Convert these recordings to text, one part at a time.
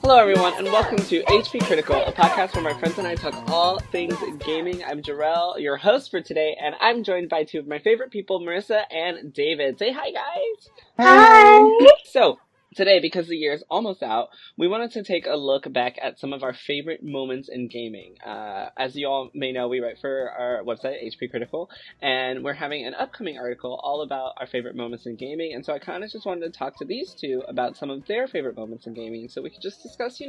Hello, everyone, and welcome to HP Critical, a podcast where my friends and I talk all things gaming. I'm Jerel, your host for today, and I'm joined by two of my favorite people, Marissa and David. Say hi, guys! Hi! So, today, because the year is almost out, we wanted to take a look back at some of our favorite moments in gaming. As you all may know, we write for our website, HP Critical, and we're having an upcoming article all about our favorite moments in gaming, and so I kind of just wanted to talk to these two about some of their favorite moments in gaming, so we could just discuss,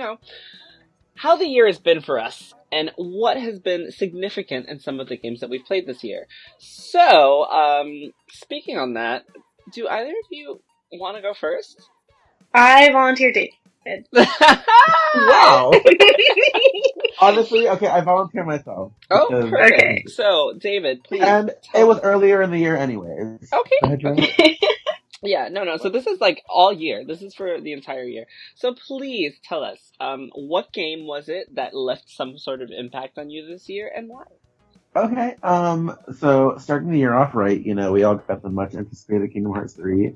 how the year has been for us, and what has been significant in some of the games that we've played this year. So, speaking on that, do either of you want to go first? I volunteer David. Wow! Honestly, okay, I volunteer myself. Oh, because- perfect. Okay. So, David, please. And it was earlier in the year anyways. Okay. Go ahead, Jerel. Okay. Yeah, no. So this is like all year. This is for the entire year. So please tell us, what game was it that left some sort of impact on you this year, and why? Okay, so starting the year off right, we all got the much anticipated Kingdom Hearts 3.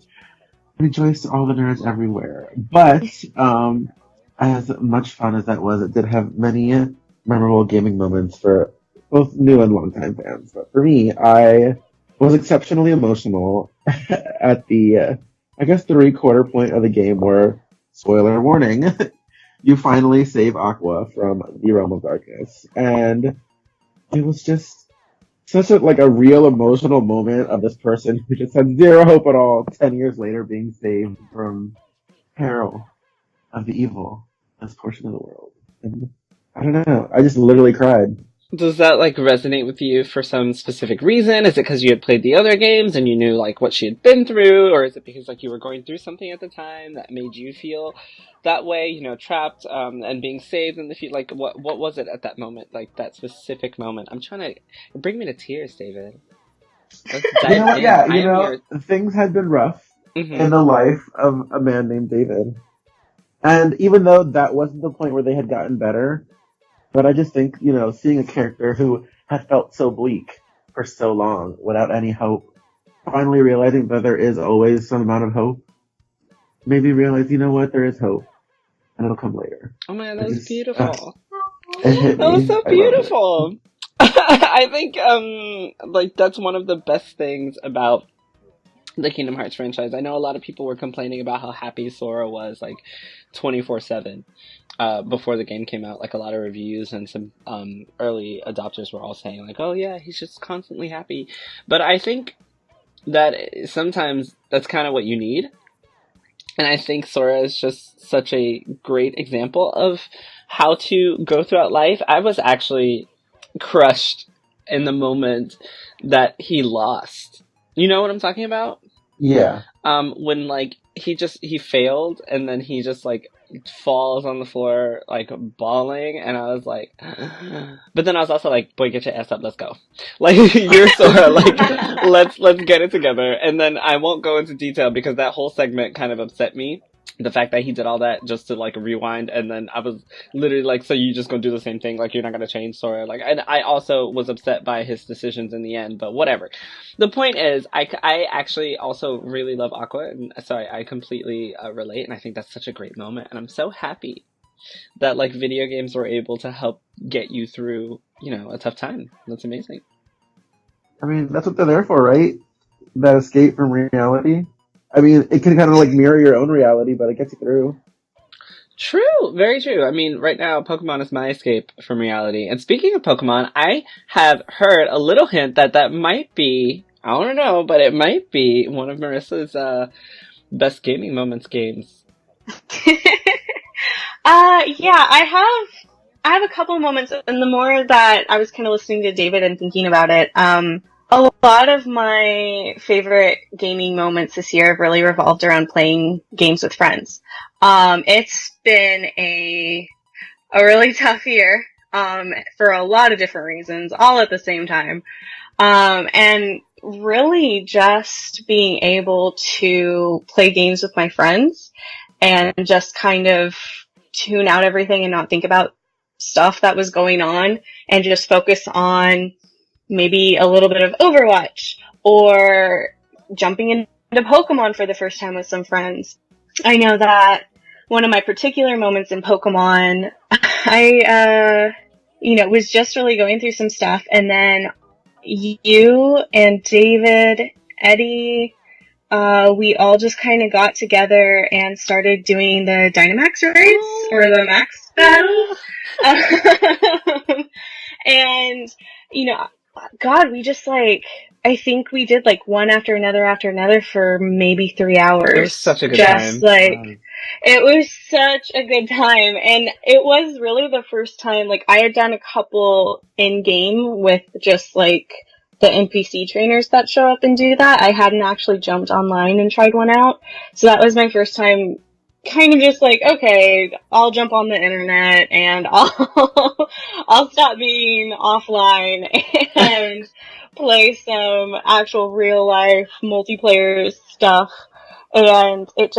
Rejoice to all the nerds everywhere. But, as much fun as that was, it did have many memorable gaming moments for both new and longtime fans. But for me, I was exceptionally emotional at the, I guess, 3/4 point of the game where, spoiler warning, you finally save Aqua from the Realm of Darkness. And it was just such a real emotional moment of this person who just had zero hope at all 10 years later being saved from peril of the evil this portion of the world. And I don't know, I just literally cried. Does that resonate with you for some specific reason? Is it because you had played the other games and you knew what she had been through, or is it because you were going through something at the time that made you feel that way? Trapped and being saved in the future. What was it at that moment? That specific moment. I'm trying to bring me to tears, David. Let's dive You know what? in. Yeah, things had been rough in the life of a man named David. And even though that wasn't the point where they had gotten better, but I just think, seeing a character who had felt so bleak for so long without any hope, finally realizing that there is always some amount of hope, made me realize, what, there is hope. And it'll come later. Oh man, that was beautiful. It hit me. That was so beautiful. I think, that's one of the best things about the Kingdom Hearts franchise. I know a lot of people were complaining about how happy Sora was, 24/7, before the game came out. A lot of reviews and some, early adopters were all saying, oh yeah, he's just constantly happy. But I think that sometimes that's kind of what you need. And I think Sora is just such a great example of how to go throughout life. I was actually crushed in the moment that he lost. You know what I'm talking about? Yeah. When he failed and then he just falls on the floor bawling, and I was like, but then I was also like, boy, get your ass up, let's go. You're Sora, let's get it together. And then I won't go into detail because that whole segment kind of upset me. The fact that he did all that just to rewind, and then I was literally so you just gonna do the same thing, you're not gonna change Sora, and I also was upset by his decisions in the end, but whatever. The point is, I actually also really love Aqua, and so I completely relate, and I think that's such a great moment, and I'm so happy that video games were able to help get you through, a tough time. That's amazing. I mean, that's what they're there for, right? That escape from reality. I mean, it can kind of mirror your own reality, but it gets you through. True, very true. I mean, right now, Pokemon is my escape from reality. And speaking of Pokemon, I have heard a little hint that might be, I don't know, but it might be one of Marissa's best gaming moments games. Yeah, I have a couple moments, and the more that I was kind of listening to David and thinking about it, a lot of my favorite gaming moments this year have really revolved around playing games with friends. It's been a really tough year, for a lot of different reasons, all at the same time. And really just being able to play games with my friends and just kind of tune out everything and not think about stuff that was going on and just focus on maybe a little bit of Overwatch or jumping into Pokemon for the first time with some friends. I know that one of my particular moments in Pokemon, I, was just really going through some stuff, and then you and David, Eddie, we all just kind of got together and started doing the Dynamax raids, or the Max battle. And, God, we just I think we did one after another for maybe 3 hours. It was such a good time. It was such a good time. And it was really the first time, I had done a couple in-game with just the NPC trainers that show up and do that. I hadn't actually jumped online and tried one out. So that was my first time kind of just okay, I'll jump on the internet and I'll stop being offline and play some actual real life multiplayer stuff. And it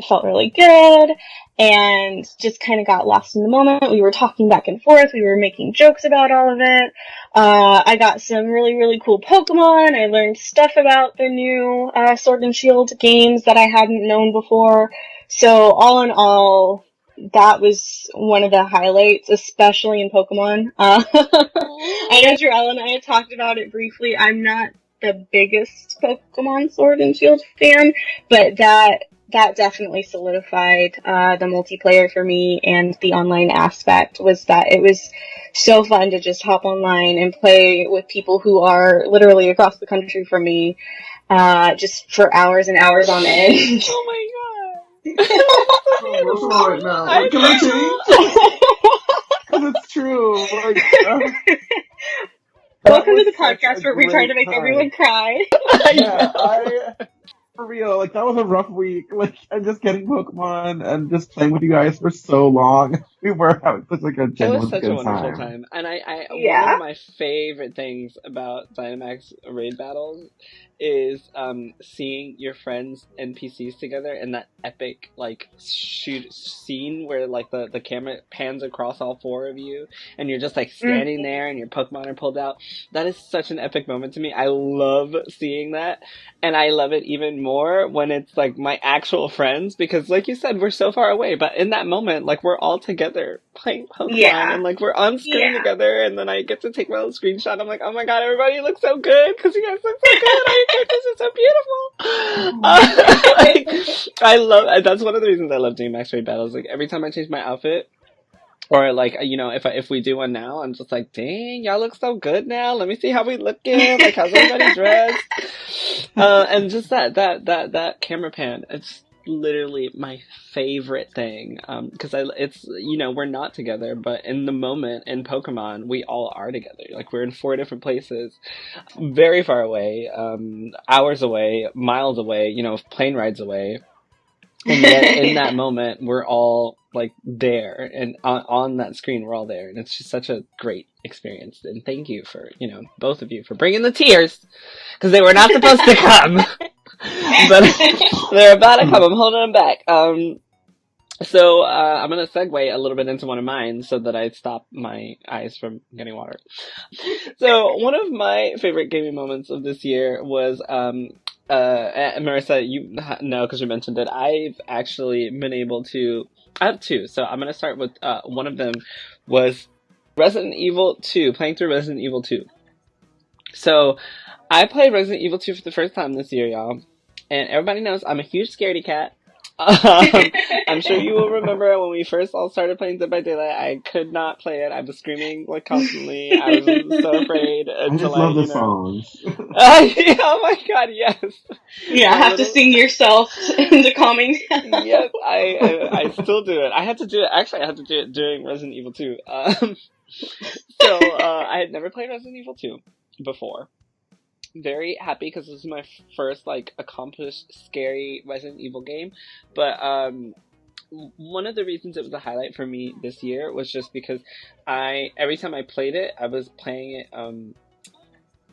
felt really good, and just kind of got lost in the moment. We were talking back and forth. We were making jokes about all of it. I got some really, really cool Pokemon. I learned stuff about the new Sword and Shield games that I hadn't known before. So all in all, that was one of the highlights, especially in Pokemon. I know Jerel and I had talked about it briefly. I'm not the biggest Pokemon Sword and Shield fan, but that definitely solidified the multiplayer for me, and the online aspect was that it was so fun to just hop online and play with people who are literally across the country from me, just for hours and hours on end. Oh my god. Emotional right now. Can I change? Because it's true. Welcome to the podcast where we try to make everyone cry. Yeah, for real, that was a rough week. I'm just getting Pokemon and just playing with you guys for so long. We were having such a genuine It was such good a wonderful time. And one of my favorite things about Dynamax raid battles is seeing your friends NPCs together in that epic shoot scene where the camera pans across all 4 of you and you're just standing there and your Pokemon are pulled out. That is such an epic moment to me. I love seeing that, and I love it even more when it's my actual friends, because like you said, we're so far away, but in that moment we're all together playing Pokemon and we're on screen together, and then I get to take my little screenshot. I'm oh my god, everybody looks so good because you guys look so good. All your characters are so beautiful. I love, that's one of the reasons I love doing Max Raid battles. Every time I change my outfit, or if we do one now, I'm just dang, y'all look so good now. Let me see how we looking. How's everybody dressed? And just that camera pan, it's literally my favorite thing. Because it's we're not together, but in the moment in Pokemon, we all are together. We're in 4 different places, very far away, hours away, miles away, plane rides away. And yet, in that moment, we're all there, and on that screen, we're all there, and it's just such a great experience. And thank you for, both of you for bringing the tears, because they were not supposed to come, but they're about to come. I'm holding them back. So I'm gonna segue a little bit into one of mine so that I stop my eyes from getting water. So one of my favorite gaming moments of this year was Marissa, you know because you mentioned it. I've actually been able to. I have 2, so I'm gonna start with one of them was Resident Evil 2. Playing through Resident Evil 2. So I played Resident Evil 2 for the first time this year, y'all, and everybody knows I'm a huge scaredy cat. I'm sure you will remember when we first all started playing Dead by Daylight, I could not play it. I was screaming constantly. I was so afraid until I just love the songs. Oh my god, yes. Yeah, I have to sing yourself into calming down. Yep, I still do it. I had to do it during Resident Evil 2. So I had never played Resident Evil 2 before. Very happy because this is my first accomplished scary Resident Evil game, but one of the reasons it was a highlight for me this year was just because every time I played it, I was playing it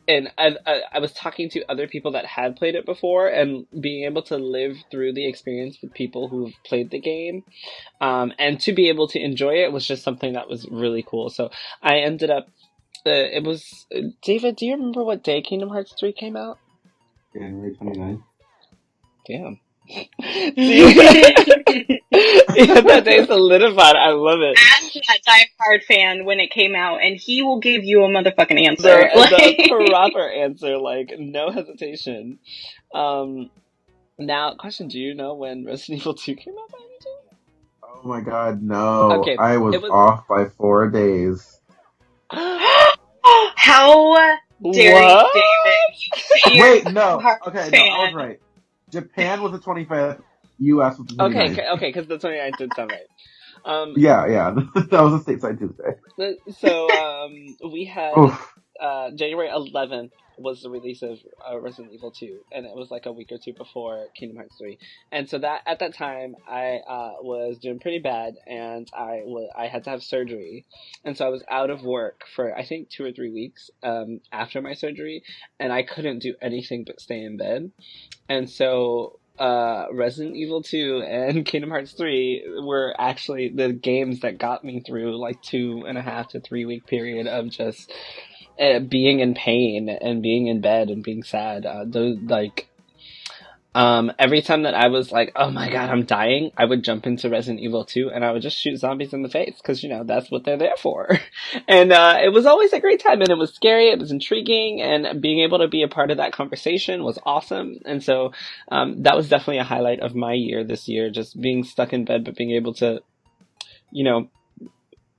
and I was talking to other people that had played it before, and being able to live through the experience with people who've played the game, and to be able to enjoy it was just something that was really cool. So I ended up it was, David, do you remember what day Kingdom Hearts 3 came out? January 29th. Damn. See, yeah, that day solidified. I love it. Ask that diehard fan when it came out, and he will give you a motherfucking answer. The proper answer, like, no hesitation. Now, question, do you know when Resident Evil 2 came out by any chance? Oh my god, no. Okay, I was off by 4 days. How dare What? you, David? Wait, no. Okay, no, I was fan. right. Japan was the 25th, US was the 29th. Okay, because the 29th did sound right. Yeah. That was a stateside Tuesday. So, we had Oof. January 11th was the release of Resident Evil 2, and it was like a week or two before Kingdom Hearts 3. And so that at that time, I was doing pretty bad, and I had to have surgery, and so I was out of work for I think 2 or 3 weeks after my surgery, and I couldn't do anything but stay in bed, and so. Resident Evil 2 and Kingdom Hearts 3 were actually the games that got me through like 2.5 to 3 week period of just being in pain and being in bed and being sad. Every time that I was like, oh my god, I'm dying, I would jump into Resident Evil 2 and I would just shoot zombies in the face, because, you know, that's what they're there for. And it was always a great time, and it was scary, it was intriguing, and being able to be a part of that conversation was awesome. And so that was definitely a highlight of my year this year, just being stuck in bed, but being able to, you know,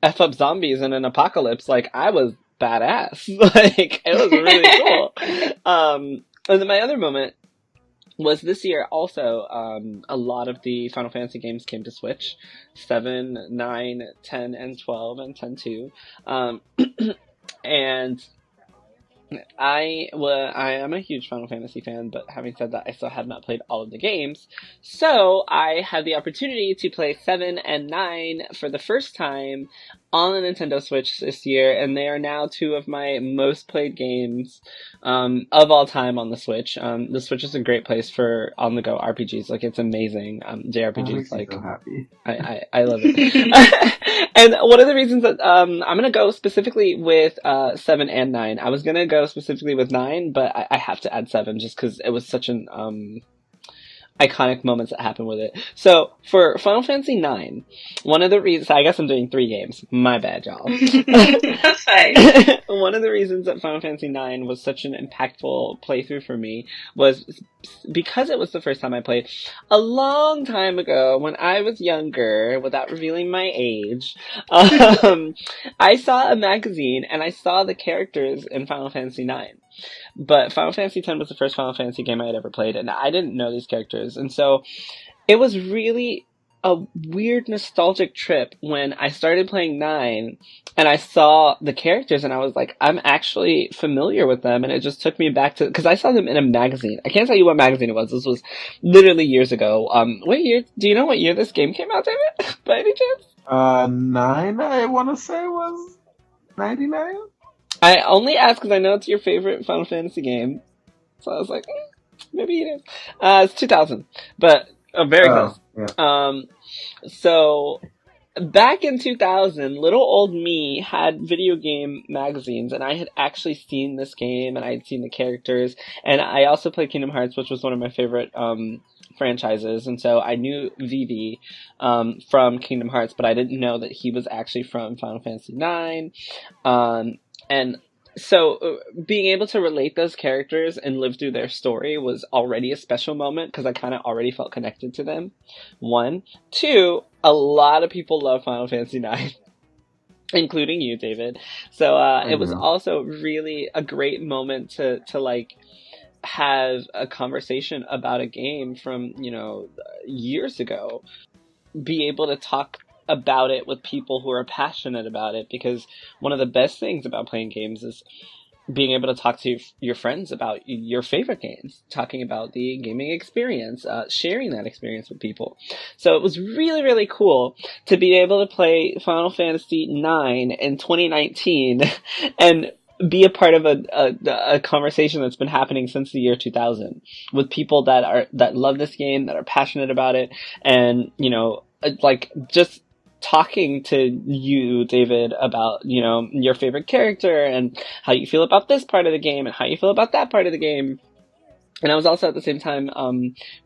F up zombies in an apocalypse. Like, I was badass. Like, it was really cool. And then my other moment was this year also. A lot of the Final Fantasy games came to Switch. 7, 9, 10, and 12, and 10-2. And I am a huge Final Fantasy fan, but having said that, I still have not played all of the games. So I had the opportunity to play 7 and 9 for the first time on the Nintendo Switch this year, and they are now 2 of my most played games of all time on the Switch. The Switch is a great place for on-the-go RPGs. Like, it's amazing. JRPGs, like, so happy. I love it. And one of the reasons that I'm gonna go specifically with 7 and 9. I was gonna go specifically with 9, but I have to add 7 just because it was such an iconic moments that happened with it. So, for Final Fantasy 9, one of the reasons, I guess I'm doing 3 games. My bad, y'all. That's fine. One of the reasons that Final Fantasy 9 was such an impactful playthrough for me was because it was the first time I played. A long time ago, when I was younger, without revealing my age, I saw a magazine and I saw the characters in Final Fantasy 9. But Final Fantasy X was the first Final Fantasy game I had ever played, and I didn't know these characters. And so it was really a weird nostalgic trip when I started playing 9 and I saw the characters and I was like, I'm actually familiar with them. And it just took me back to, because I saw them in a magazine. I can't tell you what magazine it was. This was literally years ago. What year, do you know what year this game came out, David? By any chance? 9, I want to say, was 99? I only asked because I know it's your favorite Final Fantasy game. So I was like, maybe it is. It's 2000, but very close. Yeah. So back in 2000, little old me had video game magazines, and I had actually seen this game, and I had seen the characters, and I also played Kingdom Hearts, which was one of my favorite franchises, and so I knew Vivi from Kingdom Hearts, but I didn't know that he was actually from Final Fantasy IX. And so being able to relate those characters and live through their story was already a special moment because I kind of already felt connected to them. 1. 2, a lot of people love Final Fantasy IX, including you, David. So it was also really a great moment to like have a conversation about a game from, you know, years ago. Be able to talk about it with people who are passionate about it, because one of the best things about playing games is being able to talk to your friends about your favorite games, talking about the gaming experience, sharing that experience with people. So it was really, really cool to be able to play Final Fantasy IX in 2019 and be a part of a conversation that's been happening since the year 2000 with people that love this game, that are passionate about it, and, you know, like, just talking to you, David, about, you know, your favorite character and how you feel about this part of the game and how you feel about that part of the game. And I was also at the same time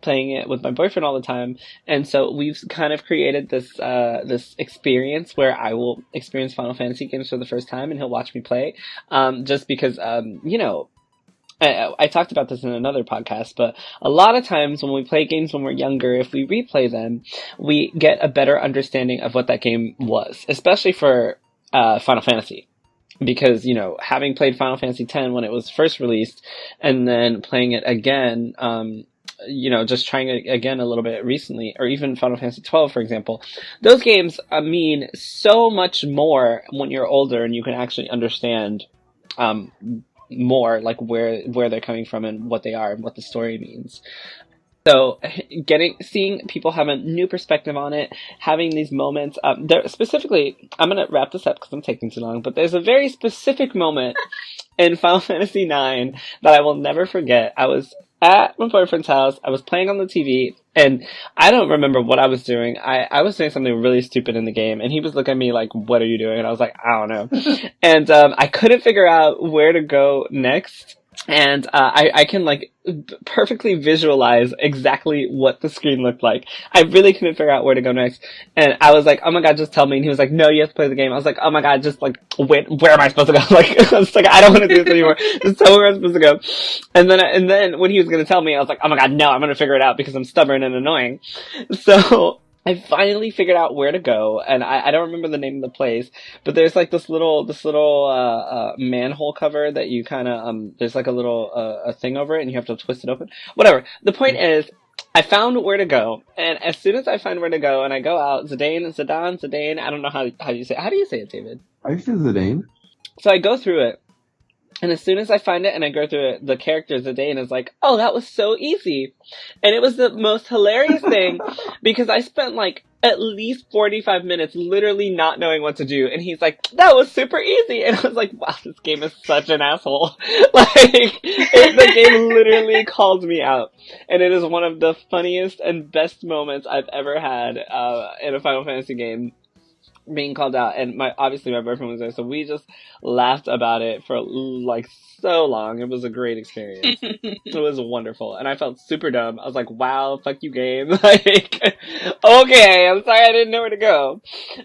playing it with my boyfriend all the time, and so we've kind of created this experience where I will experience Final Fantasy games for the first time, and he'll watch me play, just because I talked about this in another podcast, but a lot of times when we play games when we're younger, if we replay them, we get a better understanding of what that game was, especially for Final Fantasy. Because, having played Final Fantasy X when it was first released, and then playing it again, just trying it again a little bit recently, or even Final Fantasy XII, for example, those games mean so much more when you're older and you can actually understand more, like where they're coming from and what they are and what the story means. So, seeing people have a new perspective on it, having these moments, there specifically, I'm gonna wrap this up because I'm taking too long, but there's a very specific moment in Final Fantasy IX that I will never forget. I was at my boyfriend's house, I was playing on the TV, and I don't remember what I was doing. I was doing something really stupid in the game, and he was looking at me like, what are you doing? And I was like, I don't know. And I couldn't figure out where to go next. And I can perfectly visualize exactly what the screen looked like. I really couldn't figure out where to go next. And I was like, oh my god, just tell me. And he was like, no, you have to play the game. I was like, oh my god, just where am I supposed to go? I was like, I don't want to do this anymore. Just tell me where I'm supposed to go. And then when he was going to tell me, I was like, oh my god, no, I'm going to figure it out because I'm stubborn and annoying. So I finally figured out where to go, and I don't remember the name of the place, but there's this little manhole cover that you kind of there's a little a thing over it, and you have to twist it open. Whatever. The point is, I found where to go, and as soon as I find where to go, and I go out, Zidane, I don't know how you say it. How do you say it, David? I say Zidane. So I go through it. And as soon as I find it and I go through it, the character Zidane is like, oh, that was so easy. And it was the most hilarious thing because I spent at least 45 minutes literally not knowing what to do. And he's like, that was super easy. And I was like, wow, this game is such an asshole. The game literally called me out. And it is one of the funniest and best moments I've ever had in a Final Fantasy game, being called out. And obviously my boyfriend was there, so we just laughed about it for so long. It was a great experience. It was wonderful, and I felt super dumb. I was like, wow, fuck you, game. Okay, I'm sorry I didn't know where to go.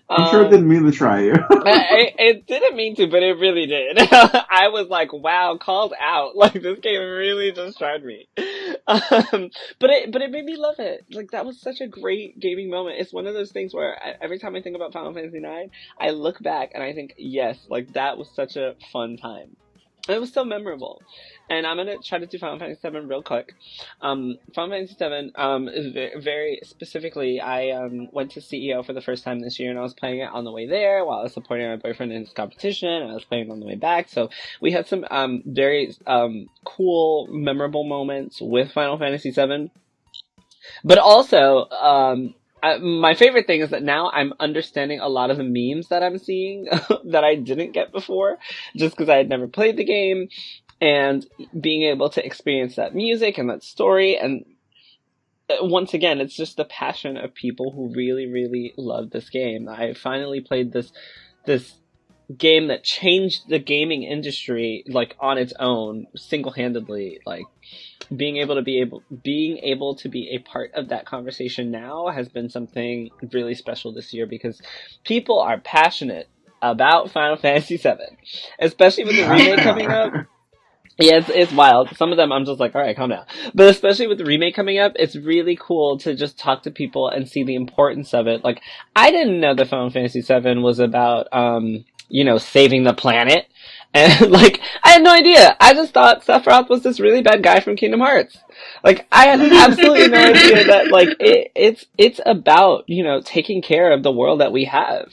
I'm sure it didn't mean to try you. It didn't mean to, but it really did. I was like, wow, called out. This game really just tried me. But it made me love it. That was such a great gaming moment. It's one of those things where every time I think about Final Fantasy IX, I look back and I think, yes, that was such a fun time. It was so memorable. And I'm gonna try to do Final Fantasy VII real quick. Final Fantasy VII, is very specifically, I went to CEO for the first time this year, and I was playing it on the way there while I was supporting my boyfriend in his competition, and I was playing it on the way back. So we had some very cool, memorable moments with Final Fantasy VII. But also, my favorite thing is that now I'm understanding a lot of the memes that I'm seeing that I didn't get before, just because I had never played the game, and being able to experience that music and that story. And once again, it's just the passion of people who really, really love this game. I finally played this game that changed the gaming industry on its own, single-handedly. Being able to be a part of that conversation now has been something really special this year, because people are passionate about Final Fantasy VII, especially with the remake coming up. Yeah, it's wild. Some of them I'm just like, alright, calm down. But especially with the remake coming up, it's really cool to just talk to people and see the importance of it. I didn't know that Final Fantasy VII was about, saving the planet. And, I had no idea. I just thought Sephiroth was this really bad guy from Kingdom Hearts. I had absolutely no idea that, it's about, taking care of the world that we have.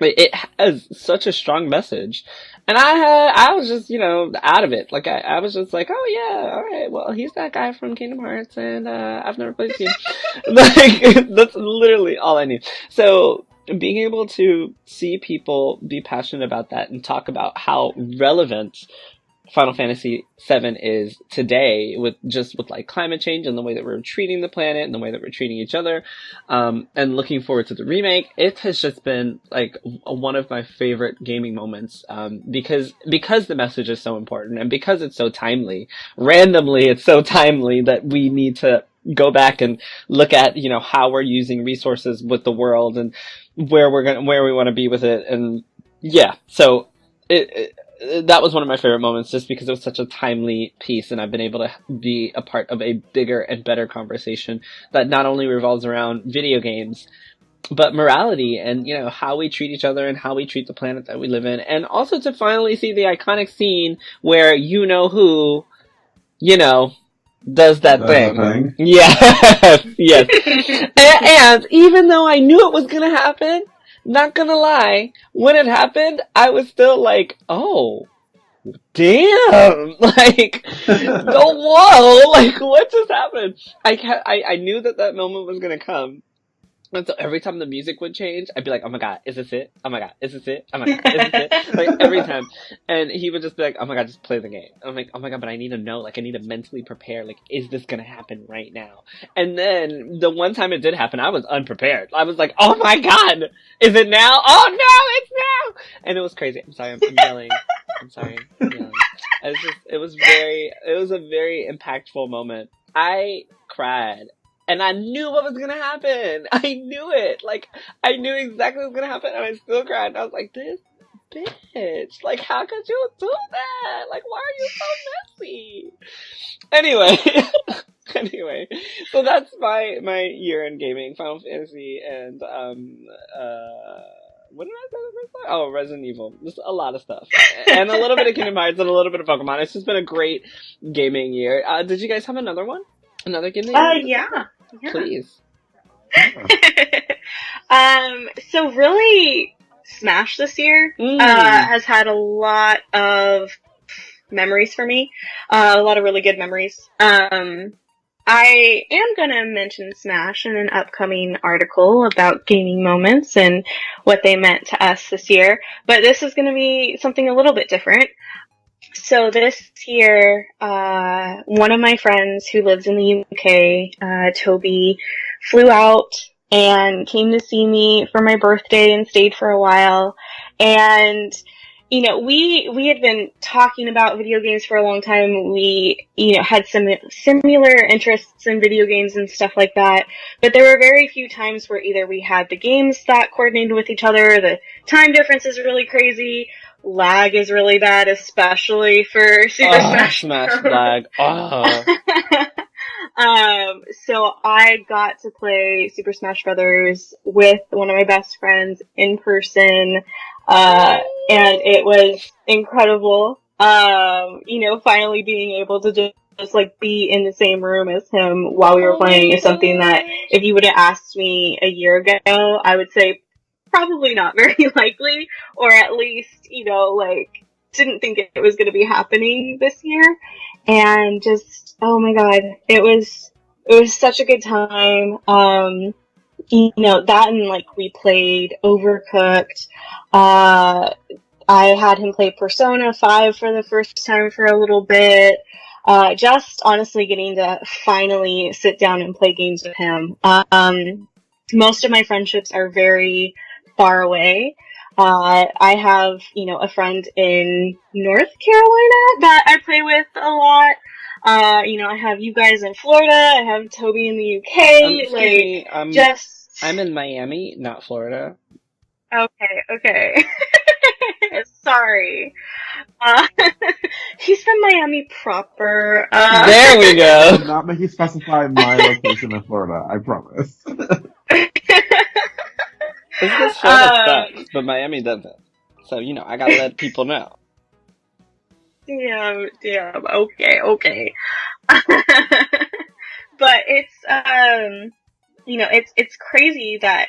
It has such a strong message. And I was just, out of it. I was just like, oh yeah, alright, well, he's that guy from Kingdom Hearts, and, I've never played the game. That's literally all I knew. So, being able to see people be passionate about that and talk about how relevant Final Fantasy VII is today, with like climate change and the way that we're treating the planet and the way that we're treating each other, and looking forward to the remake. It has just been like one of my favorite gaming moments, because the message is so important and because it's so timely. Randomly, it's so timely that we need to go back and look at, how we're using resources with the world and where we want to be with it. And yeah, so that was one of my favorite moments just because it was such a timely piece, and I've been able to be a part of a bigger and better conversation that not only revolves around video games, but morality and, how we treat each other and how we treat the planet that we live in. And also to finally see the iconic scene where who, does that thing. Yes, yes. And even though I knew it was gonna happen, not gonna lie, when it happened, I was still like, oh, damn, like, whoa, like, what just happened? I knew that moment was gonna come. And so every time the music would change, I'd be like, oh my god, is this it? Oh my god, is this it? Oh my god, is this it? Like, every time. And he would just be like, oh my god, just play the game. I'm like, oh my god, but I need to know, like, I need to mentally prepare, like, is this gonna happen right now? And then, the one time it did happen, I was unprepared. I was like, oh my god, is it now? Oh no, it's now! And it was crazy. I'm sorry, I'm yelling. I'm sorry, I'm yelling. It was a very impactful moment. I cried. And I knew what was gonna happen. I knew it. Like, I knew exactly what was gonna happen, and I still cried. And I was like, this bitch. Like, how could you do that? Like, why are you so messy? Anyway. So that's my year in gaming. Final Fantasy and, what did I say the first time? Oh, Resident Evil. Just a lot of stuff. And a little bit of Kingdom Hearts and a little bit of Pokemon. It's just been a great gaming year. Did you guys have another one? Another gaming year? Yeah. Please. So really, Smash this year has had a lot of memories for me. A lot of really good memories. I am gonna mention Smash in an upcoming article about gaming moments and what they meant to us this year, but this is gonna be something a little bit different. So this year, one of my friends who lives in the UK, Toby, flew out and came to see me for my birthday and stayed for a while. And, we had been talking about video games for a long time. We, had some similar interests in video games and stuff like that. But there were very few times where either we had the games that coordinated with each other, the time difference is really crazy, lag is really bad, especially for Super Smash lag. Oh. So I got to play Super Smash Brothers with one of my best friends in person, and it was incredible. Finally being able to just like be in the same room as him while we were playing is something that if you would have asked me a year ago, I would say probably not very likely, or at least, didn't think it was going to be happening this year. And just, oh my god, it was such a good time. That and we played Overcooked. I had him play Persona 5 for the first time for a little bit. Just honestly getting to finally sit down and play games with him. Most of my friendships are very far away. I have, a friend in North Carolina that I play with a lot. I have you guys in Florida. I have Toby in the UK. I'm in Miami, not Florida. Okay. Sorry. He's from Miami proper. There we go. I'm not making specify my location in Florida, I promise. This Florida sucks, but Miami doesn't. So, I gotta let people know. Damn, okay. But it's crazy that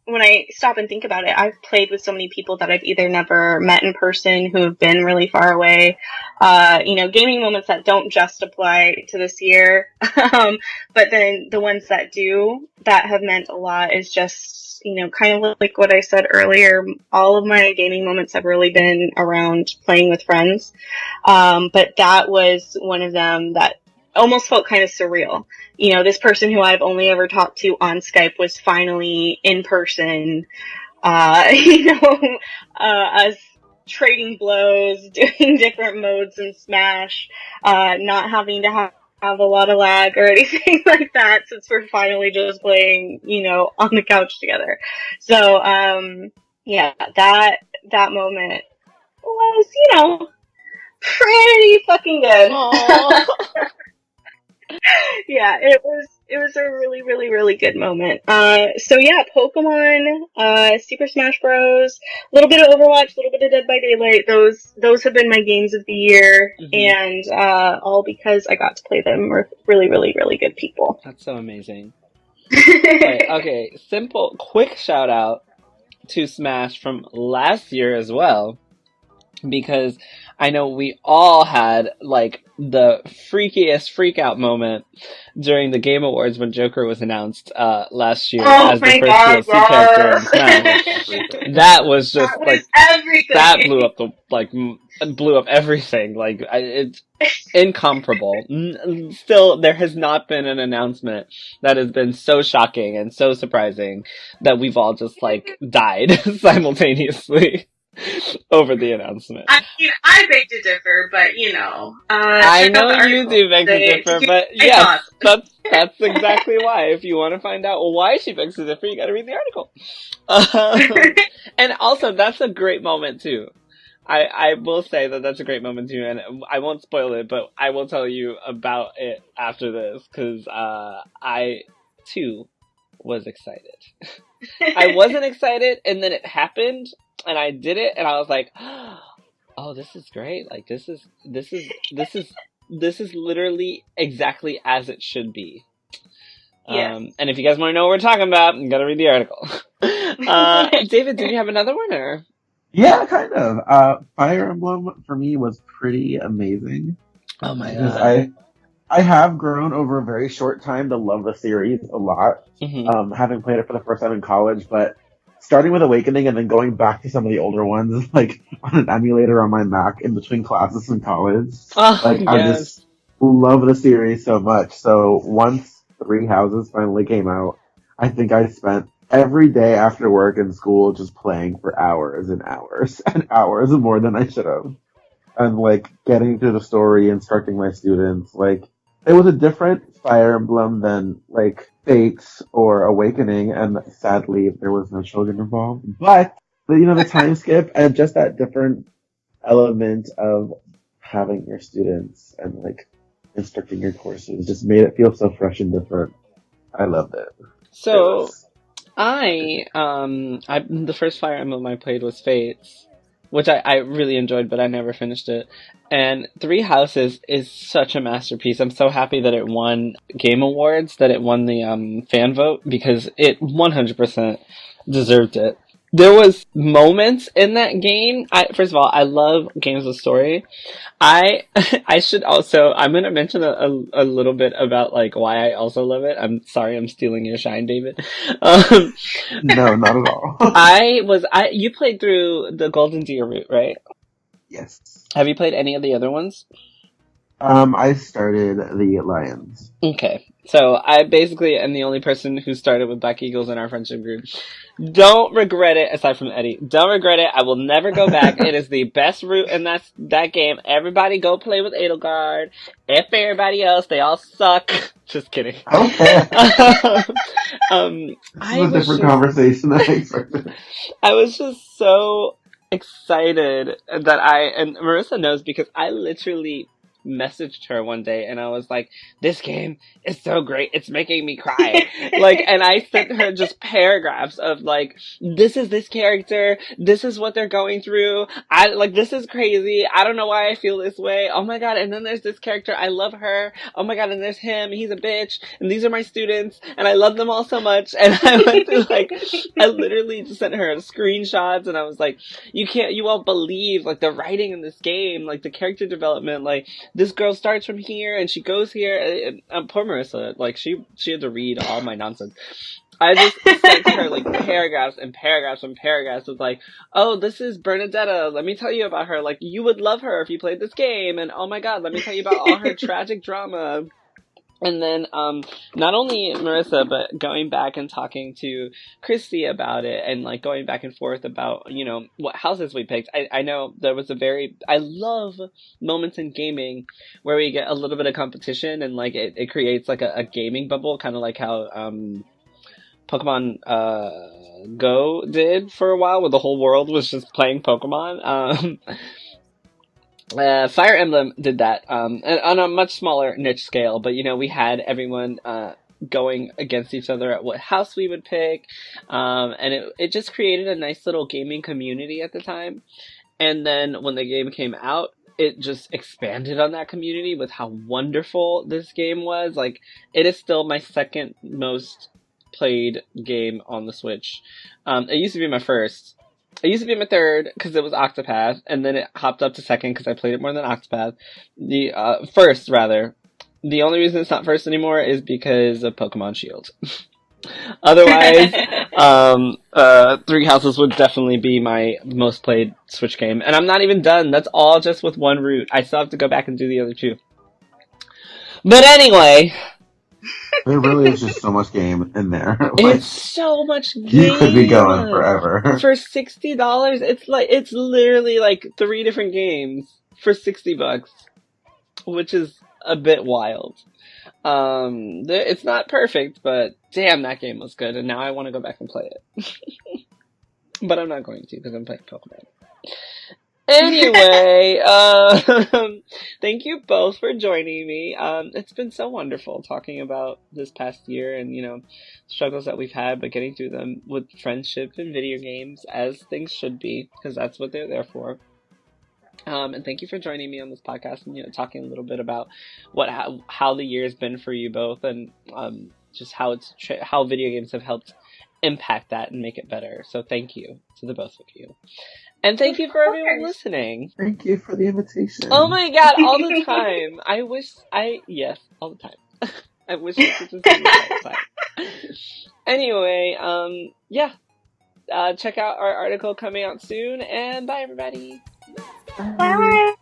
when I stop and think about it, I've played with so many people that I've either never met in person, who have been really far away. Gaming moments that don't just apply to this year. But then the ones that do, that have meant a lot, is just, kind of like what I said earlier, all of my gaming moments have really been around playing with friends. But that was one of them that almost felt kind of surreal. This person who I've only ever talked to on Skype was finally in person, us trading blows, doing different modes in Smash, not having to have a lot of lag or anything like that, since we're finally just playing, on the couch together. So, yeah, that moment was, pretty fucking good. Yeah, it was a really, really, really good moment. So yeah, Pokemon, Super Smash Bros, a little bit of Overwatch, a little bit of Dead by Daylight. Those have been my games of the year, and all because I got to play them with really, really, really good people. That's so amazing. Right, okay, quick shout out to Smash from last year as well, because I know we all had, like, the freakiest freak-out moment during the Game Awards when Joker was announced last year as the first DLC character in Smash. That was just, everything. That blew up everything. Like, it's incomparable. Still, there has not been an announcement that has been so shocking and so surprising that we've all just, died simultaneously over the announcement. I beg to differ, but I know you do beg to differ, but yes, that's exactly why. If you want to find out why she begs to differ, you gotta read the article. And also, that's a great moment too. I will say that that's a great moment too, and I won't spoil it, but I will tell you about it after this, because I too was excited. I wasn't excited, and then it happened, and I did it, and I was like, oh, this is great. Like, this is literally exactly as it should be. Yes. And if you guys want to know what we're talking about, you gotta read the article. David, did you have another one, or? Yeah, kind of. Fire Emblem for me was pretty amazing. Oh my god. I have grown over a very short time to love the series a lot. Having played it for the first time in college, but starting with Awakening and then going back to some of the older ones, like on an emulator on my Mac in between classes in college. I just love the series so much. So once Three Houses finally came out, I think I spent every day after work and school just playing for hours and hours and hours, more than I should have. And getting through the story, instructing my students, it was a different Fire Emblem than Fates or Awakening, and sadly there was no children involved. But the time skip and just that different element of having your students and instructing your courses just made it feel so fresh and different. I loved it. So the first Fire Emblem I played was Fates, which I really enjoyed, but I never finished it. And Three Houses is such a masterpiece. I'm so happy that it won Game Awards, that it won the fan vote, because it 100% deserved it. There was moments in that game. First of all, I love games with story. I should also, I'm going to mention a little bit about why I also love it. I'm sorry I'm stealing your shine, David. No, not at all. You played through the Golden Deer route, right? Yes. Have you played any of the other ones? I started the Lions. Okay. So I basically am the only person who started with Black Eagles in our friendship group. Don't regret it, aside from Eddie. Don't regret it. I will never go back. It is the best route in that game. Everybody go play with Edelgard. F everybody else. They all suck. Just kidding. Okay. This is a different conversation than I expected. I was just so excited that and Marissa knows, because I literally messaged her one day and I was like, this game is so great, it's making me cry. And I sent her just paragraphs of this is this character, this is what they're going through, this is crazy, I don't know why I feel this way, oh my god, and then there's this character, I love her, oh my god, and there's him, he's a bitch, and these are my students, and I love them all so much. And I went through I literally just sent her screenshots, and I was like, you won't believe the writing in this game, the character development, this girl starts from here and she goes here. Poor Marissa, she had to read all my nonsense. I just sent her like paragraphs and paragraphs and paragraphs with like, oh, this is Bernadetta. Let me tell you about her. Like, you would love her if you played this game. And oh my god, let me tell you about all her tragic drama. And then, not only Marissa, but going back and talking to Christy about it and, like, going back and forth about, you know, what houses we picked. I know there was I love moments in gaming where we get a little bit of competition and, like, it creates, like, a gaming bubble, kind of like how, Pokemon, Go did for a while, where the whole world was just playing Pokemon. Fire Emblem did that, and on a much smaller niche scale, but you know, we had everyone, going against each other at what house we would pick, and it just created a nice little gaming community at the time, and then when the game came out, it just expanded on that community with how wonderful this game was. Like, it is still my second most played game on the Switch. It used to be my first. It used to be my third because it was Octopath, and then it hopped up to second because I played it more than Octopath. The first, rather. The only reason it's not first anymore is because of Pokemon Shield. Otherwise, Three Houses would definitely be my most played Switch game. And I'm not even done. That's all just with one route. I still have to go back and do the other two. But anyway... There really is just so much game in there. Like, it's so much game. You could be going forever. For $60, it's literally like 3 different games for $60, which is a bit wild. It's not perfect, but damn, that game was good, and now I want to go back and play it. But I'm not going to, because I'm playing Pokemon. Anyway, thank you both for joining me. It's been so wonderful talking about this past year and, you know, struggles that we've had, but getting through them with friendship and video games, as things should be, because that's what they're there for. And thank you for joining me on this podcast and, you know, talking a little bit about how the year has been for you both, and just how how video games have helped impact that and make it better. So thank you to the both of you. And thank you for everyone listening. Thank you for the invitation. Oh my god, all the time. Yes, all the time. I wish I could just do that all the time. Anyway, yeah. Check out our article coming out soon, and bye everybody. Bye.